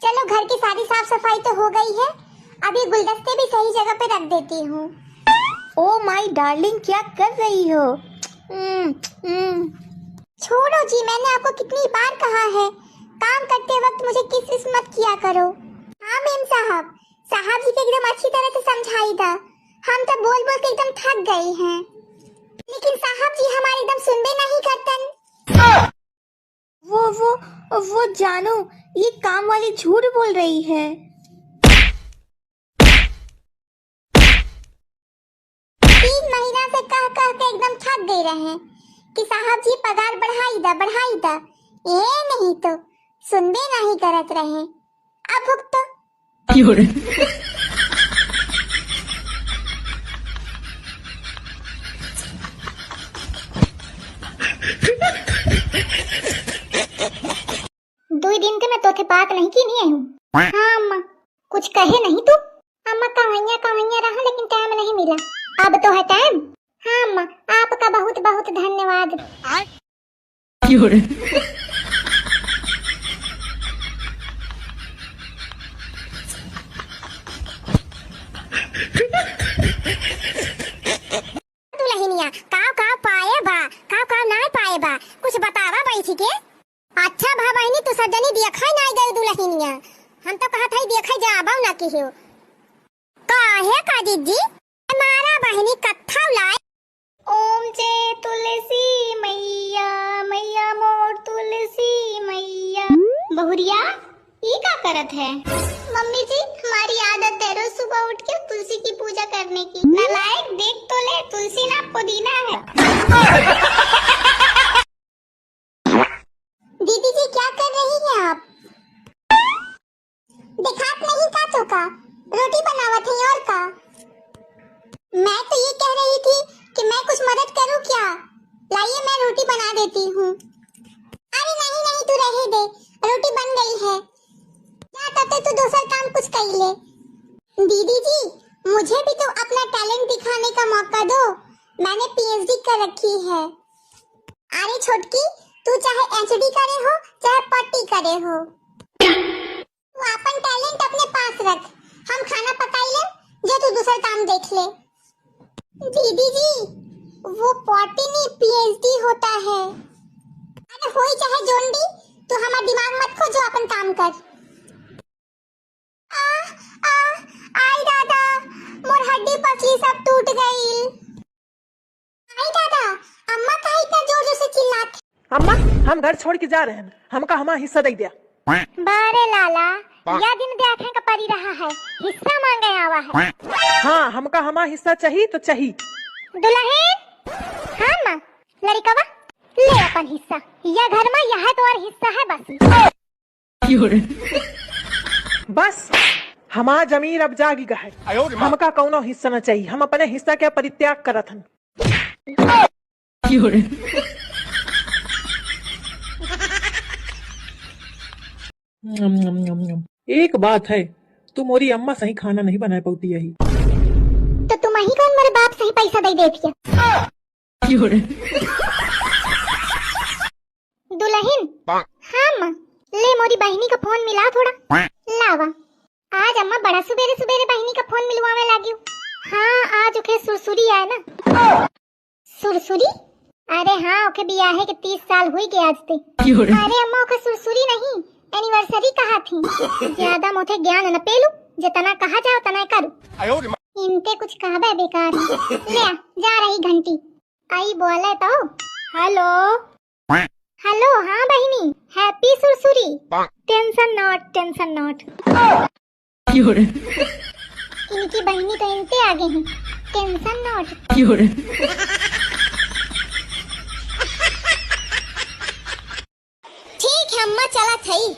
चलो घर की सारी साफ सफाई तो हो गई है, अभी गुलदस्ते भी सही जगह पे रख देती हूँ। ओ माय डार्लिंग, क्या कर रही हो? छोड़ो जी, मैंने आपको कितनी बार कहा है काम करते वक्त मुझे किस मत किया करो। हाँ मेम साहब, साहब जी को एकदम अच्छी तरह से समझाई था, हम तो बोल बोल के एकदम थक गए हैं, लेकिन साहब जी हमारे एकदम सुनबे नहीं करतन। वो जानो, ये काम वाली झूठ बोल रही है। 3 महीना से कह कह के एकदम थक गए रहे कि साहब जी पगार बढ़ाई दा, ये नहीं तो सुनबे नहीं करत रहे। अब भुगतो। 2 दिन के मैं तोथे बात नहीं की नहीं हूँ। हाँ अम्मा, कुछ कहे नहीं तू? अम्मा कहानियाँ रहा लेकिन टाइम नहीं मिला, अब तो है टाइम। हाँ अम्मा, आपका बहुत बहुत धन्यवाद। दुल्हनिया काव पाए बा ना पाए बा, कुछ बतावा बैठी के। अच्छा भा बहनी तू सजनी देखा नहीं गई दुल्हनिया, हम तो कहत हई देखा जाबा ना की हो। काहे का दीदी हमारा बहनी कत्था लाए। ओम जय तुलसी मैया, मैया मोर तुलसी मैया। बहुरिया ये क्या करत है? मम्मी जी हमारी आदत है रोज सुबह उठ के तुलसी की पूजा करने की। नालायक देख तो ले, तुलसी ना पुदीना है। दीदी जी क्या कर रही हैं आप? दिखात नहीं का तो का रोटी बनावत है और का। मैं तो ये कह रही थी कि मैं कुछ मदद करूं क्या? लाइए मैं रोटी बना देती हूँ। अरे नहीं तू रहे दे, रोटी बन गई है, जा तब तक तू दूसरा काम कुछ कर ले। दीदी जी मुझे भी तो अपना टैलेंट दिखाने का मौका दो, मैंने पीएचडी कर रखी है। अरे छोटकी, तू चाहे एचडी करे हो चाहे पट्टी करे हो, तू अपन टैलेंट अपने पास रख, हम खाना पकाई ले, जो तू दूसरा काम देख ले। दीदी जी वो पट्टी नहीं पीएचडी होता है। अरे होई चाहे जोंडी, तू हमारा दिमाग मत खो, जो अपन काम कर। आई दादा मोर हड्डी पसली सब टूट गई। आई दादा अम्मा का इतना जोर जोर से चिल्लात। अम्मा हम घर छोड़ के जा रहे हैं, हमका हमारा हिस्सा दे दिया। बारे लाला या दिन देखे का परी रहा है, हिस्सा मांगे आवा है। हाँ हमका हमारा हिस्सा चाहिए तो चाहिए। दुल्हन हाँ माँ, लड़कवा ले अपन हिस्सा, या घर में यह तो और हिस्सा है बस हमारा जमीन अब जागी गया है, हमका कौनो हिस्सा न चाहिए, हम अपने हिस्सा के परित्याग करत हन। एक बात है, तू मोरी अम्मा सही खाना नहीं बना पाती यही तो तुम ही कौन मेरे बाप सही पैसा दे देती है। दुल्हन हाँ माँ, ले मोरी बहनी का फोन मिला थोड़ा लावा। आज अम्मा बड़ा सुबेरे सुबेरे बहनी का फोन मिलवावे लगी। हाँ आज ओके सुरसुरी आए ना। सुरसुरी? अरे हाँ ओके बियाहे के 30 साल हुई के आज ते। अरे अम्मा ओके सुरसुरी नहीं एनिवर्सरी कहा थी। ज्यादा मोथे ज्ञान न पेलू, जितना कहा जाओ तना करू। इनते कुछ कहबे बेकार है। ले जा रही घंटी आई बोले तो। हेलो हेलो हाँ बहनी, हैप्पी सुरसुरी। Tension not. इनकी बहनी तो इनते आगे हैं, टेंशन नॉट। ठीक है अम्मा चला थई।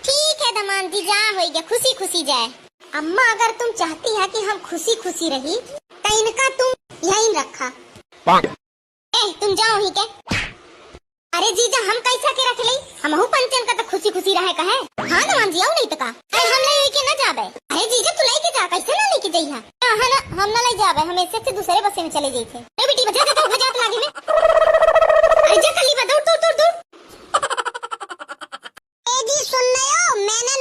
ठीक है दमान दी जा हो गया, खुशी खुशी जाए। अम्मा अगर तुम चाहती है कि हम खुशी खुशी रही तो इनका तुम यहीं रखा। तुम जाओ ही के। अरे जीजा हम कैसा के रख ले, हमहु पंचन का तो खुशी खुशी रहे का है। हाँ ना मान जियाओ नहीं तो का। अरे हम लेके ना जाबे। अरे जीजा तू लेके जा, कैसे ना लेके जइहा। हां ना हम ना ले जाबे, हम ऐसे से दूसरे बस में चले जइथे। ए बेटी बजा दे तो बजात लागे में। अरे जा कली बा दौड़। ए जी सुन ले, मैंने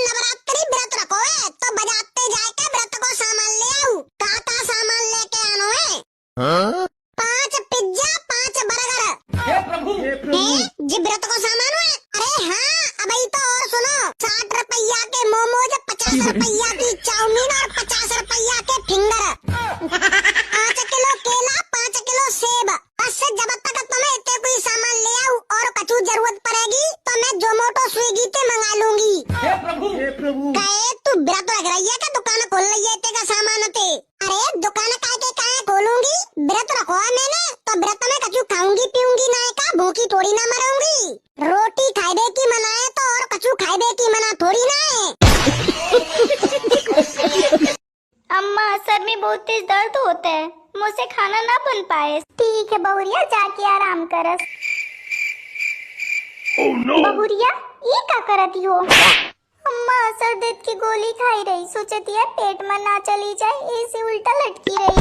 रुपया की चाउमीन और 50 रुपया के फिंगर, 5 किलो केला, 5 किलो सेब। बस जब तक तुम्हें इतने कोई सामान ले आऊं और कछु जरूरत पड़ेगी तो मैं जोमेटो स्विगी से मंगा लूंगी। हे प्रभु कहे तू बिरा तो लग रही है कि दुकान खोल रही है इतने का सामान होते। अरे दुकान काहे खोलूंगी, व्रत रखो है मैंने तो व्रत में कछु खाऊंगी पीऊंगी ना, का भूखी थोड़ी ना मरूंगी। रोटी खाए की मना है तो और कछु खाए की मना थोड़ी ना है। अम्मा सर में बहुत तेज दर्द होता है, मुझसे खाना ना बन पाए। ठीक है बहुरिया, जाके आराम करस। बहुरिया ये क्या करती हो? अम्मा सर दर्द की गोली खाई रही, सोचती है पेट में ना चली जाए, ऐसे उल्टा लटकी रही।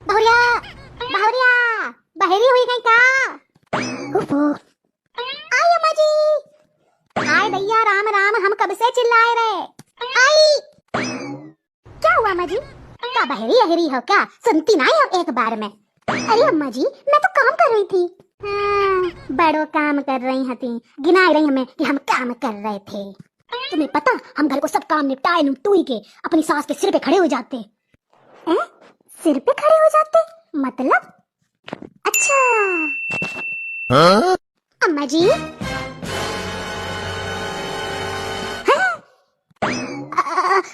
बहुरिया बहुरिया बहरी हुई गई का? आई अम्मा जी। हाय भैया, राम राम, हम कब से चिल्लाए रहे। आई क्या हुआ अम्मा जी? क्या बहरी अहरी हो क्या? सुनती ना हो एक बार में। अरे अम्मा जी मैं तो काम कर रही थी। बड़ो काम कर रही थी, गिना रही हमें कि हम काम कर रहे थे। तुम्हें पता हम घर को सब काम निपटाए निपटूई के अपनी सास के सिर पे खड़े हो जाते। सिर पे खड़े हो जाते मतलब? अच्छा अम्मा जी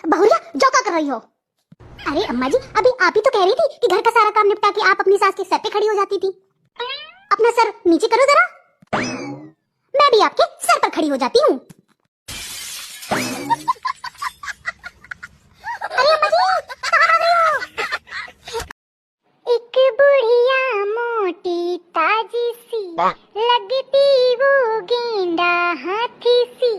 बहुरिया जो क्या कर रही हो? अरे अम्मा जी अभी आप ही तो कह रही थी कि घर का सारा काम निपटा के आप अपनी सास के सर पे खड़ी हो जाती थी। अपना सर नीचे करो जरा, मैं भी आपके सर पर खड़ी हो जाती हूँ। अरे अम्मा जी कहाँ भाग रही हो? एक बुढ़िया मोटी ताजी सी, लगती वो गेंडा हाथी सी।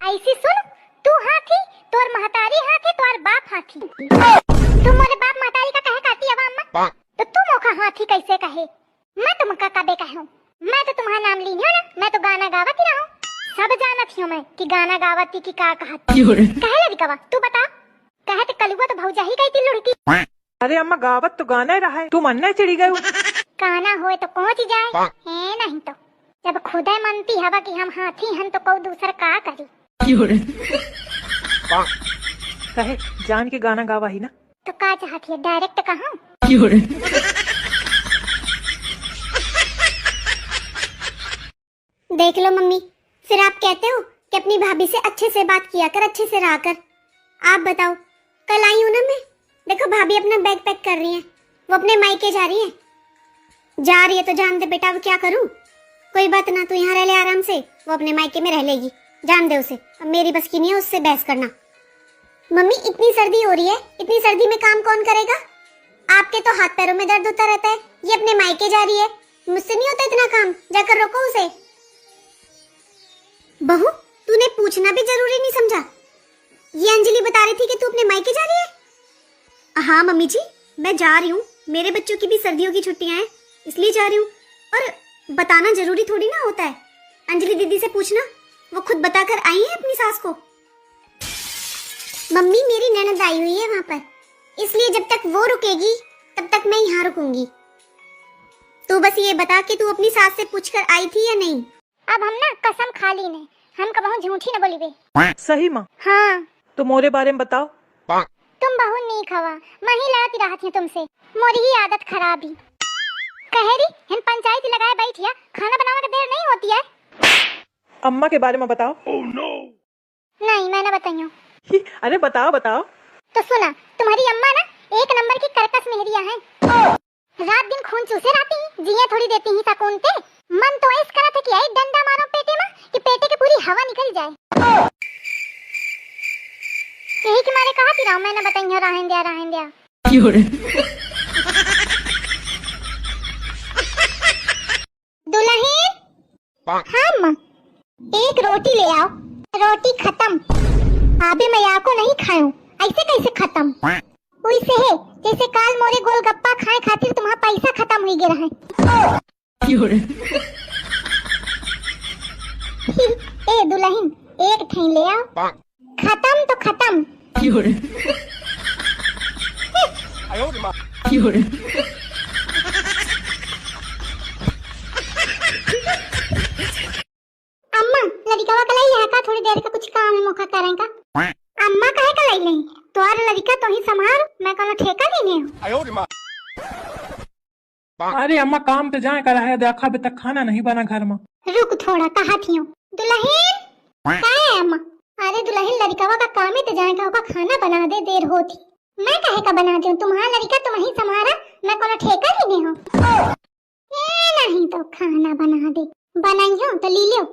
ऐसी सुन, तू हाथी तोर महतारी हाथी तोर बाप हाथी। तुम मोरे बाप महतारी का कहे कहती है अम्मा, तो तुम ओखा हाथी कैसे कहे? मैं तुमका कबे कहूं? मैं तो तुम्हारा नाम ली हूं ना, मैं तो गाना गावती रहूं। सब जानत हूं मैं कि गाना गावती की का कहती। कहे लड़ी कवा तू बता, कहे तो कलुआ तो भौजा ही गई थी लुड़की। अरे अम्मा गावत तो गाना ही रहा है, तू मनने चिड़ी गई। गाना होए तो पहुंच जाए है, नहीं तो जब खुदे मनती हवा कि हम हाथी हन तो कोई दूसर का करी। कहे जान के गाना गावा ही ना, तो का चाहती है डायरेक्ट कहूं? देख लो मम्मी, फिर आप कहते हो कि अपनी भाभी से अच्छे से बात किया कर, अच्छे से रहा कर। आप बताओ, कल आई हूं ना मैं, देखो भाभी अपना बैग पैक कर रही है, वो अपने मायके जा रही है। जा रही है तो जान दे बेटा, अब क्या करूं? कोई बात ना, तू यहाँ रह ले आराम से, वो अपने मायके में रह लेगी, जान दे उसे। अब मेरी बस की नहीं है उससे बहस करना। मम्मी इतनी सर्दी हो रही है, इतनी सर्दी में काम कौन करेगा? आपके तो हाथ पैरों में दर्द होता रहता है, ये अपने मायके जा रही है, मुझसे नहीं होता इतना काम, जाकर रोको उसे। बहू तूने पूछना भी जरूरी नहीं समझा? ये अंजलि बता रही थी कि तू अपने मायके जा रही है। हाँ मम्मी जी मैं जा रही हूँ, मेरे बच्चों की भी सर्दियों की छुट्टियां हैं इसलिए जा रही हूँ। और बताना जरूरी थोड़ी ना होता है, अंजलि दीदी से पूछना, वो खुद बताकर आई है अपनी सास को। मम्मी मेरी ननद आई हुई है वहाँ पर, इसलिए जब तक वो रुकेगी तब तक मैं यहाँ रुकूंगी। तू बस ये बता कि तू अपनी सास से पूछकर आई थी या नहीं। अब हम ना कसम खा ली ने, हम कबहू झूठी न बोली बे। सही माँ? हाँ तो मोरे बारे में बताओ। तुम बहु नहीं खवा, मैं ही लड़ती रहा थी तुमसे, मोरी ही आदत खराब ही। कहेरी हम पंचायत लगाए बैठिया, खाना बनाने का देर नहीं होती है। अम्मा के बारे में बताओ। नहीं मैं ना बताइयो। अरे बताओ बताओ। तो सुना, तुम्हारी अम्मा ना एक नंबर की करकस मेहरिया है, रात दिन खून चूसे रहती, जिया थोड़ी देती ही सकून पे। मन तो ऐसा करा था कि एक डंडा मारो पेटे में कि पेटे की पूरी हवा निकल जाए। यही कि मारे कहा थी राव मैं ना बताइयो, रहन दिया। दुल्हन हाँ माँ, एक रोटी ले आओ। रोटी खत्म। अबे मैं आपको नहीं खाऊं, ऐसे कैसे खत्म? वैसे है जैसे काल मोरे गोलगप्पा खाए खातिर तुम्हारा पैसा खत्म हो गया है। ए दुल्हन एक ठे ले आओ। खत्म तो खत्म। अम्मा अरे अम्मा काम पे जाए करा है, देखा अभी तक खाना नहीं बना घर में। रुक थोड़ा, कहा थी दुल्हन का है अम्मा? अरे दुल्हन लड़कावा का काम ही तो जाए का होगा, खाना बना दे, देर होती। मैं कहे का बना दूं? तुम्हारा लड़का तुम ही संभारा, मैं कोनो ठेका ही नहीं हूँ। नहीं तो खाना बना दे, बनाई हो तो ली लो।